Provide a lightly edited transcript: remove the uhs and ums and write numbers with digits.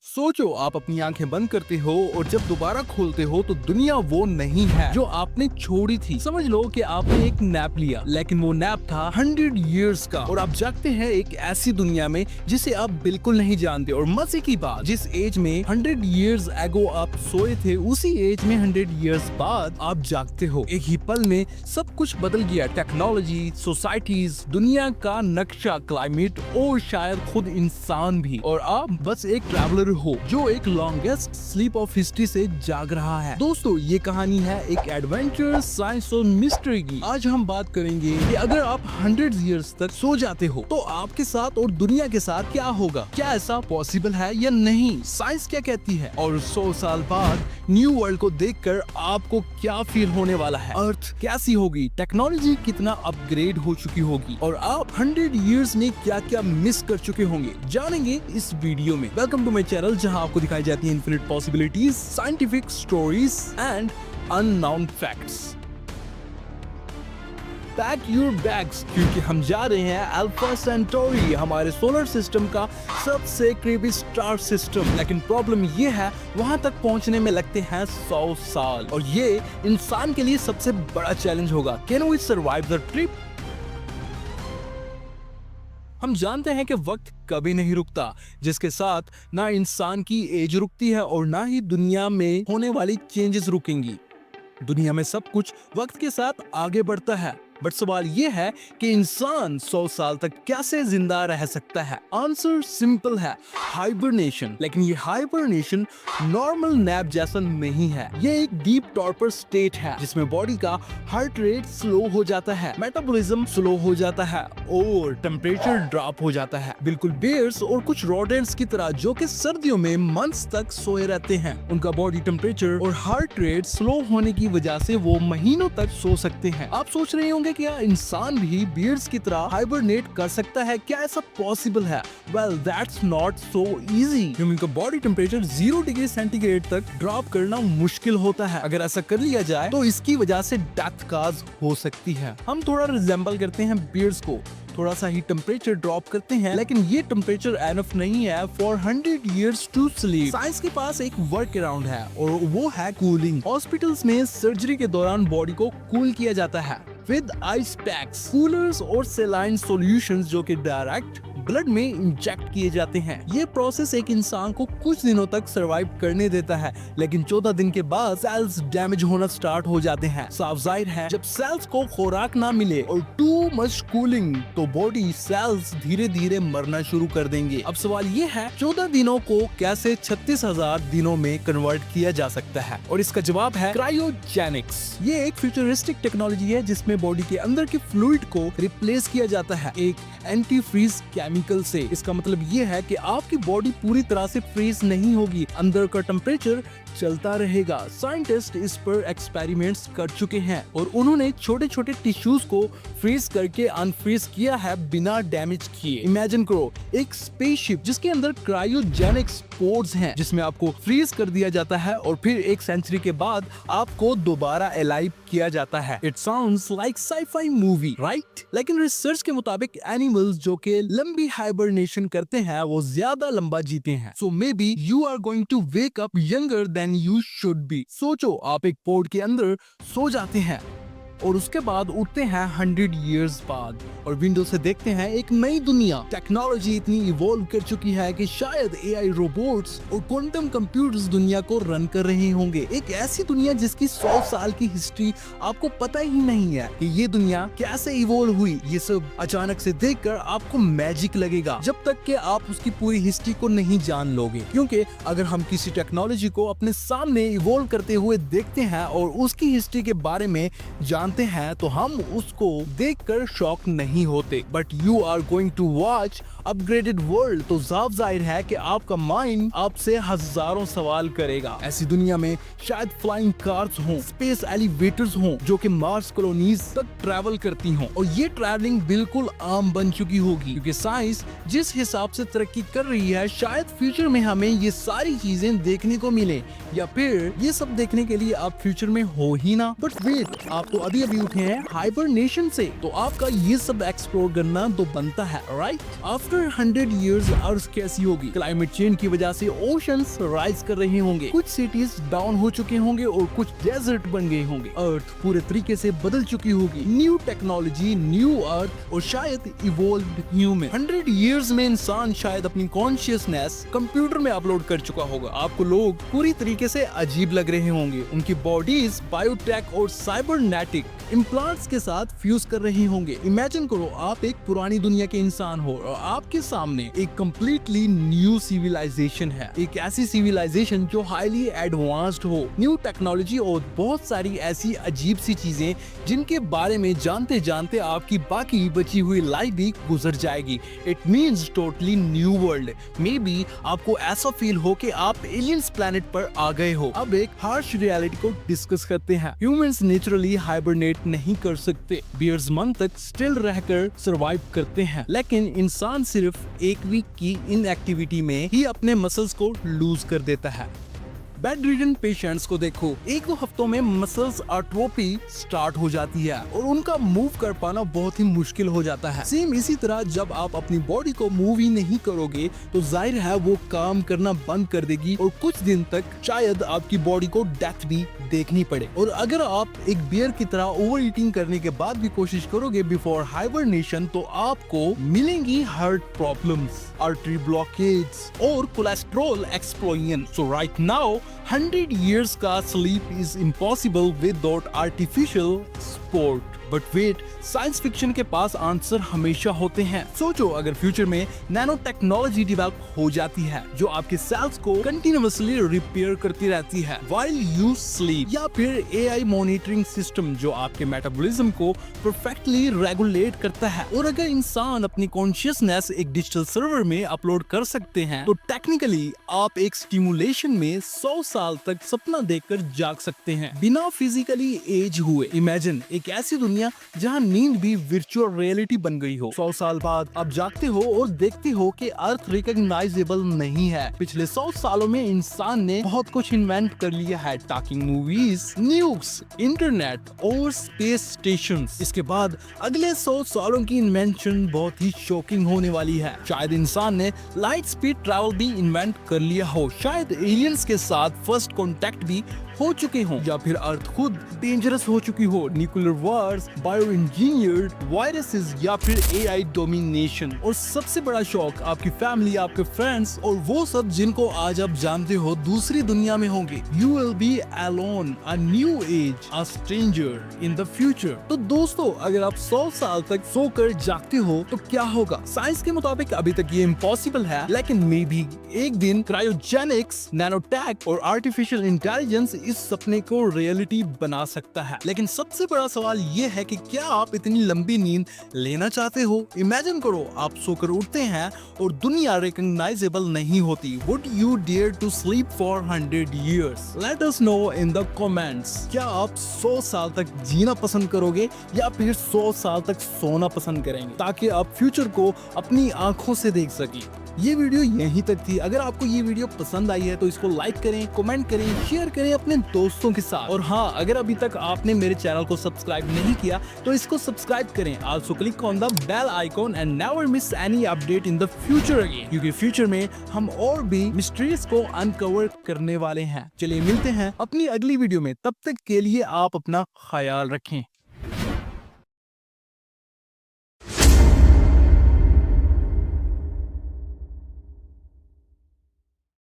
सोचो आप अपनी आंखें बंद करते हो और जब दोबारा खोलते हो तो दुनिया वो नहीं है जो आपने छोड़ी थी। समझ लो कि आपने एक नैप लिया, लेकिन वो नैप था 100 इयर्स का और आप जागते हैं एक ऐसी दुनिया में जिसे आप बिल्कुल नहीं जानते। और मजे की बात, जिस एज में 100 इयर्स एगो आप सोए थे, उसी एज में 100 इयर्स बाद आप जागते हो। एक ही पल में सब कुछ बदल गया। टेक्नोलॉजी, सोसाइटीज, दुनिया का नक्शा, क्लाइमेट और शायद खुद इंसान भी। और आप बस एक ट्रैवलर हो जो एक लॉन्गेस्ट स्लीप ऑफ हिस्ट्री से जाग रहा है। दोस्तों, ये कहानी है एक एडवेंचर, साइंस और मिस्ट्री की। आज हम बात करेंगे कि अगर आप 100 इयर्स तक सो जाते हो तो आपके साथ और दुनिया के साथ क्या होगा। क्या ऐसा पॉसिबल है या नहीं, साइंस क्या कहती है, और 100 साल बाद न्यू वर्ल्ड को देखकर आपको क्या फील होने वाला है। अर्थ कैसी होगी, टेक्नोलॉजी कितना अपग्रेड हो चुकी होगी और आप 100 इयर्स में क्या क्या मिस कर चुके होंगे, जानेंगे इस वीडियो में। वेलकम टू माय चैनल, जहां आपको दिखाई जाती है infinite possibilities, scientific stories and unknown facts. Pack your bags, क्योंकि हम जा रहे हैं अल्फा सेंटोरी, हमारे सोलर सिस्टम का सबसे करीबी स्टार सिस्टम। लेकिन प्रॉब्लम ये है, वहां तक पहुंचने में लगते हैं 100 साल और ये इंसान के लिए सबसे बड़ा चैलेंज होगा। Can we survive the trip? हम जानते हैं कि वक्त कभी नहीं रुकता, जिसके साथ ना इंसान की एज रुकती है और ना ही दुनिया में होने वाली चेंजेस रुकेंगी। दुनिया में सब कुछ वक्त के साथ आगे बढ़ता है, बट सवाल ये है कि इंसान 100 साल तक कैसे जिंदा रह सकता है। आंसर सिंपल है, हाइबरनेशन। लेकिन ये हाइबरनेशन नॉर्मल नैप जैसा नहीं है। ये एक डीप टॉर्पर स्टेट है जिसमें बॉडी का हार्ट रेट स्लो हो जाता है, मेटाबॉलिज्म स्लो हो जाता है और टेम्परेचर ड्रॉप हो जाता है। बिल्कुल बेयर्स और कुछ रोडेंट्स की तरह जो कि सर्दियों में मंथ्स तक सोए रहते हैं। उनका बॉडी टेम्परेचर और हार्ट रेट स्लो होने की वजह से वो महीनों तक सो सकते हैं। आप सोच रहे होंगे क्या इंसान भी बियर्स की तरह हाइबरनेट कर सकता है? क्या ऐसा पॉसिबल है? Well, that's not so easy. Human का बॉडी टेम्परेचर 0 डिग्री सेंटीग्रेड तक ड्रॉप करना मुश्किल होता है। अगर ऐसा कर लिया जाए तो इसकी वजह से डेथ काज हो सकती है। हम थोड़ा रिजेंबल करते हैं बियर्स को, थोड़ा सा ही टेम्परेचर ड्रॉप करते हैं, लेकिन ये टेम्परेचर एनफ नहीं है for 100 years to sleep. Science के पास एक वर्क अराउंड है और वो है कूलिंग। हॉस्पिटल्स में सर्जरी के दौरान बॉडी को कूल किया जाता है विद आइस पैक्स, कूलर्स और सेलाइन सॉल्यूशंस जो कि डायरेक्ट ब्लड में इंजेक्ट किए जाते हैं। ये प्रोसेस एक इंसान को कुछ दिनों तक सरवाइव करने देता है, लेकिन 14 दिन के बाद सेल्स डैमेज होना स्टार्ट हो जाते हैं। साफ जाहिर है, जब सेल्स को खुराक ना मिले और टू मच कूलिंग तो बॉडी सेल्स धीरे धीरे मरना शुरू कर देंगे। अब सवाल ये है, 14 दिनों को कैसे 36,000 दिनों में कन्वर्ट किया जा सकता है? और इसका जवाब है क्रायोजेनिक्स। ये एक फ्यूचरिस्टिक टेक्नोलॉजी है जिसमें बॉडी के अंदर के फ्लूइड को रिप्लेस किया जाता है एक एंटी फ्रीज केमिकल से। इसका मतलब ये है कि आपकी बॉडी पूरी तरह से फ्रीज नहीं होगी, अंदर का टेम्परेचर चलता रहेगा। साइंटिस्ट इस पर एक्सपेरिमेंट्स कर चुके हैं और उन्होंने छोटे छोटे टिश्यूज को फ्रीज करके अनफ्रीज किया है बिना डैमेज किए। इमेजिन करो एक स्पेसशिप जिसके अंदर क्रायोजेनिक स्पोर्स हैं, जिसमें आपको फ्रीज कर दिया जाता है और फिर 1 सेंचुरी के बाद आपको दोबारा अलाइव किया जाता है। It sounds like sci-fi movie, right? लेकिन रिसर्च के मुताबिक एनिमल्स जो कि लंबी हाइबरनेशन करते हैं वो ज्यादा लंबा जीते हैं। So maybe you are going to wake up younger than you should be. सोचो आप एक पोड के अंदर सो जाते हैं और उसके बाद उठते हैं 100 इयर्स बाद और विंडो से देखते हैं एक नई दुनिया। टेक्नोलॉजी इतनी इवॉल्व कर चुकी है कि शायद एआई रोबोट्स और क्वांटम कंप्यूटर्स दुनिया को रन कर रहे होंगे। एक ऐसी दुनिया जिसकी 100 साल की हिस्ट्री आपको पता ही नहीं है कि ये दुनिया कैसे इवॉल्व हुई। ये सब अचानक से देखकर आपको मैजिक लगेगा जब तक कि आप उसकी पूरी हिस्ट्री को नहीं जान लोगे। क्योंकि अगर हम किसी टेक्नोलॉजी को अपने सामने इवॉल्व करते हुए देखते हैं और उसकी हिस्ट्री के बारे में जानते हैं तो हम उसको देखकर शॉक नहीं होते। But you are going to watch upgraded world, तो साफ जाहिर है कि आपका माइंड आपसे हजारों सवाल करेगा। ऐसी दुनिया में शायद फ्लाइंग कार्स हों, स्पेस एलिवेटर्स हों जो कि मार्स कॉलोनीज तक ट्रैवल करती हों और ये ट्रैवलिंग बिल्कुल आम बन चुकी होगी। क्योंकि साइंस जिस हिसाब से तरक्की कर रही है, शायद फ्यूचर में हमें ये सारी चीजें देखने को मिले, या फिर ये सब देखने के लिए आप फ्यूचर में हो ही ना। बट वेट, आप तो अभी उठे हैं हाइबरनेशन से, तो आपका ये सब एक्सप्लोर करना तो बनता है, राइट? आफ्टर आफ्टर 100 इयर्स अर्थ कैसी होगी? क्लाइमेट चेंज की वजह से ओशंस राइज कर रहे होंगे, कुछ सिटीज डाउन हो चुके होंगे और कुछ डेजर्ट बन गए होंगे। अर्थ पूरे तरीके से बदल चुकी होगी। न्यू टेक्नोलॉजी, न्यू अर्थ और शायद इवोल्व्ड ह्यूमन। 100 इयर्स में इंसान शायद अपनी कॉन्शियसनेस कंप्यूटर में अपलोड कर चुका होगा। आपको लोग पूरी तरीके से अजीब लग रहे होंगे। उनकी बॉडीज बायोटेक और साइबरनेटिक इम्प्लांट्स के साथ फ्यूज कर रहे होंगे। इमेजिन करो आप एक पुरानी दुनिया के इंसान हो और आपके सामने एक कंप्लीटली न्यू सिविलाइजेशन है। एक ऐसी सिविलाइजेशन जो हाईली एडवांस्ड हो, न्यू टेक्नोलॉजी और बहुत सारी ऐसी अजीब सी चीजें जिनके बारे में जानते जानते आपकी बाकी बची हुई लाइफ भी गुजर जाएगी। It means totally new world. May be आपको ऐसा फील हो कि आप एलियंस प्लेनेट पर आ गए हो। अब एक हार्श रियलिटी को डिस्कस करते हैं। ह्यूमंस नेचुरली हाइबरनेट नहीं कर सकते, बियर्स मंथ तक स्टिल रहकर सरवाइव करते हैं, लेकिन इंसान सिर्फ एक वीक की इनएक्टिविटी में ही अपने मसल्स को लूज कर देता है। बेड रिडन पेशेंट्स को देखो, 1-2 हफ्तों में मसल्स एट्रोफी स्टार्ट हो जाती है और उनका मूव कर पाना बहुत ही मुश्किल हो जाता है। सेम इसी तरह जब आप अपनी बॉडी को मूव ही नहीं करोगे तो जाहिर है वो काम करना बंद कर देगी और कुछ दिन तक शायद आपकी बॉडी को डेथ भी देखनी पड़े। और अगर आप एक बियर की तरह ओवर ईटिंग करने के बाद भी कोशिश करोगे बिफोर हाइबरनेशन तो आपको मिलेंगी हार्ट प्रॉब्लम्स, आर्टरी ब्लॉकेज और cholesterol explosion. So right now 100 years का sleep is impossible without artificial sport. But wait, science fiction के पास आंसर हमेशा होते हैं। सोचो अगर फ्यूचर में नैनो टेक्नोलॉजी डेवलप हो जाती है जो आपके सेल्स को कंटिन्यूअसली रिपेयर करती रहती है व्हाइल यू स्लीप, या फिर एआई मॉनिटरिंग सिस्टम जो आपके मेटाबॉलिज्म को परफेक्टली रेगुलेट करता है। और अगर इंसान अपनी कॉन्शियसनेस एक डिजिटल सर्वर में अपलोड कर सकते हैं तो टेक्निकली आप एक स्टिमुलेशन में 100 साल तक सपना देखकर जाग सकते हैं बिना फिजिकली एज हुए। इमेजिन एक ऐसी दुनिया जहां नींद भी वर्चुअल रियलिटी बन गई हो। 100 साल बाद आप जागते हो और देखते हो कि अर्थ रिकॉग्नाइजेबल नहीं है। पिछले 100 सालों में इंसान ने बहुत कुछ इन्वेंट कर लिया है, टॉकिंग मूवीज, न्यूज़, इंटरनेट और स्पेस स्टेशंस। इसके बाद अगले 100 सालों की इन्वेंशन बहुत ही शॉकिंग होने वाली है। शायद इंसान ने लाइट स्पीड ट्रैवल भी इन्वेंट कर लिया हो, शायद एलियंस के साथ फर्स्ट कॉन्टेक्ट भी हो चुके हों, या फिर अर्थ खुद डेंजरस हो चुकी हो। Nuclear wars, bio engineered viruses या फिर एआई डोमिनेशन। और सबसे बड़ा शॉक, आपकी फैमिली, आपके फ्रेंड्स और वो सब जिनको आज आप जानते हो दूसरी दुनिया में होंगे। You will be alone, a new age, a stranger in the future. तो दोस्तों अगर आप 100 साल तक सोकर जागते हो तो क्या होगा? साइंस के मुताबिक अभी तक ये इम्पॉसिबल है, लेकिन मे भी एक दिन क्रायोजेनिक्स, नैनोटेक और आर्टिफिशियल इंटेलिजेंस इस सपने को रियलिटी बना सकता है। लेकिन सबसे बड़ा सवाल ये है कि क्या आप इतनी लंबी नींद लेना चाहते हो? इमेजिन करो आप सोकर उठते हैं और दुनिया रिकॉग्नाइजेबल नहीं होती। Would you dare to sleep for 100 years? Let us know in the comments. क्या आप 100 साल तक जीना पसंद करोगे या फिर 100 साल तक सोना पसंद करेंगे ताकि आप फ्यूचर को अपनी आंखों से देख सकें? ये वीडियो यहीं तक थी। अगर आपको ये वीडियो पसंद आई है तो इसको लाइक करें, कमेंट करें, शेयर करें अपने दोस्तों के साथ। और हाँ, अगर अभी तक आपने मेरे चैनल को सब्सक्राइब नहीं किया तो इसको सब्सक्राइब करें। Also click on the bell icon and never miss any update in the future again, क्योंकि फ्यूचर में हम और भी मिस्ट्रीज को अनकवर करने वाले हैं। चलिए मिलते हैं अपनी अगली वीडियो में, तब तक के लिए आप अपना ख्याल रखें।